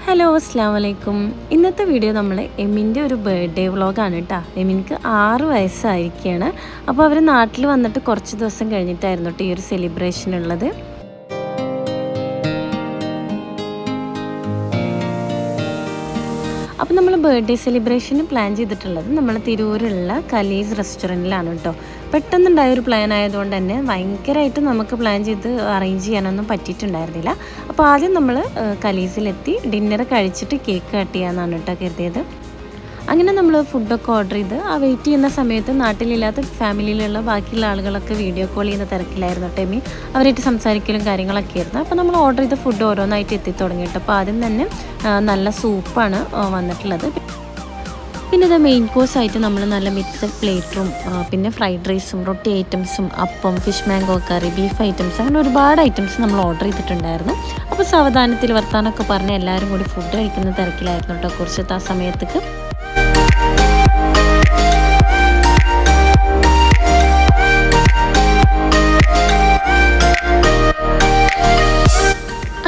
Hello അസ്സലാമു അലൈക്കും. ഇന്നത്തെ വീഡിയോ നമ്മൾ എമിൻ്റെ ഒരു ബർത്ത്ഡേ വ്ളോഗാണ് കേട്ടോ. എമിൻക്ക് 6 വയസ്സായിരിക്കുകയാണ്. അപ്പോൾ അവർ നാട്ടിൽ വന്നിട്ട് കുറച്ച് ദിവസം കഴിഞ്ഞിട്ടായിരുന്നു കേട്ടോ ഈ ഒരു സെലിബ്രേഷൻ ഉള്ളത്. അപ്പോൾ നമ്മൾ ബർത്ത്ഡേ സെലിബ്രേഷന് പ്ലാൻ ചെയ്തിട്ടുള്ളത് നമ്മൾ തിരൂരുള്ള കലീസ് റെസ്റ്റോറൻറ്റിലാണ് കേട്ടോ. പെട്ടെന്നുണ്ടായ ഒരു പ്ലാൻ ആയതുകൊണ്ട് തന്നെ ഭയങ്കരമായിട്ട് നമുക്ക് പ്ലാൻ ചെയ്ത് അറേഞ്ച് ചെയ്യാനൊന്നും പറ്റിയിട്ടുണ്ടായിരുന്നില്ല. അപ്പോൾ ആദ്യം നമ്മൾ കലീസിലെത്തി ഡിന്നർ കഴിച്ചിട്ട് കേക്ക് കട്ട് ചെയ്യാമെന്നാണ് കേട്ടോ കരുതിയത്. അങ്ങനെ നമ്മൾ ഫുഡൊക്കെ ഓർഡർ ചെയ്ത് വെയിറ്റ് ചെയ്യുന്ന സമയത്ത് നാട്ടിലില്ലാത്ത ഫാമിലിയിലുള്ള ബാക്കിയുള്ള ആളുകളൊക്കെ വീഡിയോ കോൾ ചെയ്യുന്ന തിരക്കിലായിരുന്നു ടെമി. അവരായിട്ട് സംസാരിക്കലും കാര്യങ്ങളൊക്കെ ആയിരുന്നു. അപ്പോൾ നമ്മൾ ഓർഡർ ചെയ്ത ഫുഡ് ഓരോന്നായിട്ട് എത്തി തുടങ്ങിയിട്ട് അപ്പോൾ ആദ്യം തന്നെ നല്ല സൂപ്പാണ് വന്നിട്ടുള്ളത്. പിന്നെ ഇത് മെയിൻ കോഴ്സായിട്ട് നമ്മൾ നല്ല മിക്സഡ് പ്ലേറ്റും പിന്നെ ഫ്രൈഡ് റൈസും റൊട്ടി ഐറ്റംസും അപ്പം ഫിഷ് മാംഗോ കറി ബീഫ് ഐറ്റംസ് അങ്ങനെ ഒരുപാട് ഐറ്റംസ് നമ്മൾ ഓർഡർ ചെയ്തിട്ടുണ്ടായിരുന്നു. അപ്പോൾ സാവധാനത്തിൽ വർത്താനമൊക്കെ പറഞ്ഞ് എല്ലാവരും കൂടി ഫുഡ് കഴിക്കുന്ന തിരക്കിലായിരുന്നു കേട്ടോ കുറച്ചത്തെ ആ സമയത്തേക്ക്.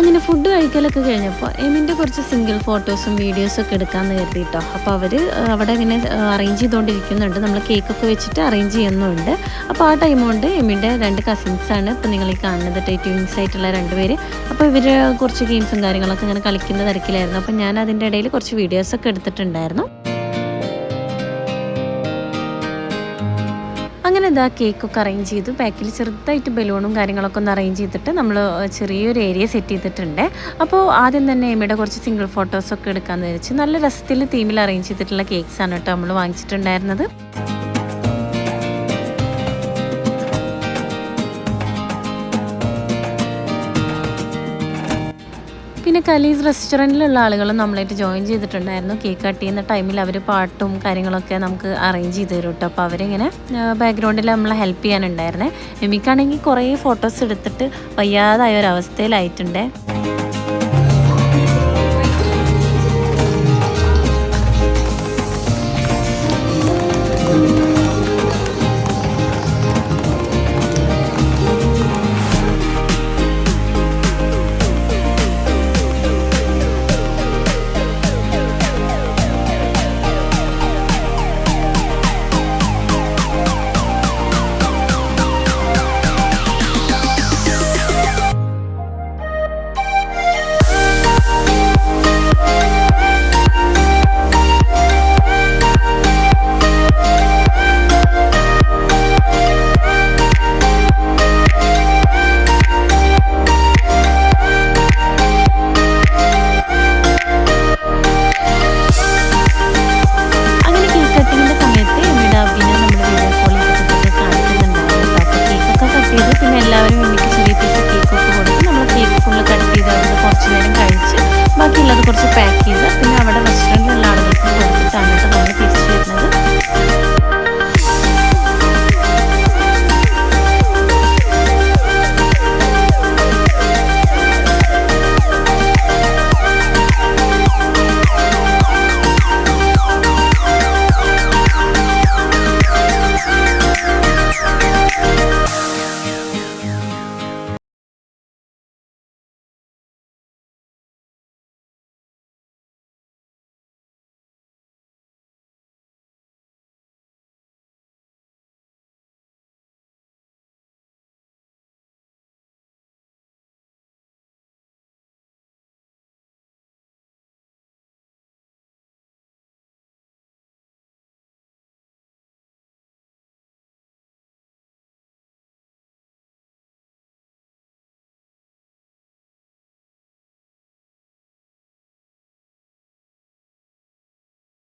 അങ്ങനെ ഫുഡ് കഴിക്കലൊക്കെ കഴിഞ്ഞപ്പോൾ എമിൻ്റെ കുറച്ച് സിംഗിൾ ഫോട്ടോസും വീഡിയോസൊക്കെ എടുക്കാമെന്ന് കരുതിയിട്ടോ. അപ്പോൾ അവർ അവിടെ ഇങ്ങനെ അറേഞ്ച് ചെയ്തുകൊണ്ടിരിക്കുന്നുണ്ട്. നമ്മൾ കേക്കൊക്കെ വെച്ചിട്ട് അറേഞ്ച് ചെയ്യുന്നുണ്ട്. അപ്പോൾ ആ ടൈം കൊണ്ട് എമിൻ്റെ 2 കസിൻസാണ് ഇപ്പോൾ നിങ്ങൾ ഈ കാണുന്നത് ട്വിൻസ് ആയിട്ടുള്ള 2 പേര്. അപ്പോൾ ഇവർ കുറച്ച് ഗെയിംസും കാര്യങ്ങളൊക്കെ ഇങ്ങനെ കളിക്കുന്ന തിരക്കിലായിരുന്നു. അപ്പോൾ ഞാൻ അതിൻ്റെ ഇടയിൽ കുറച്ച് വീഡിയോസൊക്കെ എടുത്തിട്ടുണ്ടായിരുന്നു. അങ്ങനെ ഇതാ കേക്കൊക്കെ അറേഞ്ച് ചെയ്തു. ബാക്കിൽ ചെറുതായിട്ട് ബലൂണും കാര്യങ്ങളൊക്കെ ഒന്ന് അറേഞ്ച് ചെയ്തിട്ട് നമ്മൾ ചെറിയൊരു ഏരിയ സെറ്റ് ചെയ്തിട്ടുണ്ട്. അപ്പോൾ ആദ്യം തന്നെ എമിയുടെ കുറച്ച് സിംഗിൾ ഫോട്ടോസൊക്കെ എടുക്കാമെന്ന് വെച്ച് നല്ല രസത്തിൽ തീമിൽ അറേഞ്ച് ചെയ്തിട്ടുള്ള കേക്ക്സാണ് കേട്ടോ നമ്മൾ വാങ്ങിച്ചിട്ടുണ്ടായിരുന്നത്. പിന്നെ കലീസ് റെസ്റ്റോറൻറ്റിലുള്ള ആളുകളും നമ്മളായിട്ട് ജോയിൻ ചെയ്തിട്ടുണ്ടായിരുന്നു. കേക്ക് കട്ട് ചെയ്യുന്ന ടൈമിൽ അവർ പാട്ടും കാര്യങ്ങളൊക്കെ നമുക്ക് അറേഞ്ച് ചെയ്ത് തരും കേട്ടോ. അപ്പോൾ അവരിങ്ങനെ ബാക്ക്ഗ്രൗണ്ടിൽ നമ്മളെ ഹെൽപ്പ് ചെയ്യാനുണ്ടായിരുന്നേ. എമിക്കാണെങ്കിൽ കുറേ ഫോട്ടോസ് എടുത്തിട്ട് വയ്യാതായ ഒരവസ്ഥയിലായിട്ടുണ്ട്. പിന്നെ എല്ലാവരും എനിക്ക് ചെറിയ പീസ് കേക്കൊക്കെ കൊടുത്ത് നമ്മൾ കേക്ക് ഫുള്ള് കട്ട് ചെയ്ത് കുറച്ച് നേരം കഴിച്ച് ബാക്കിയുള്ളത് കുറച്ച് പാക്ക് ചെയ്ത്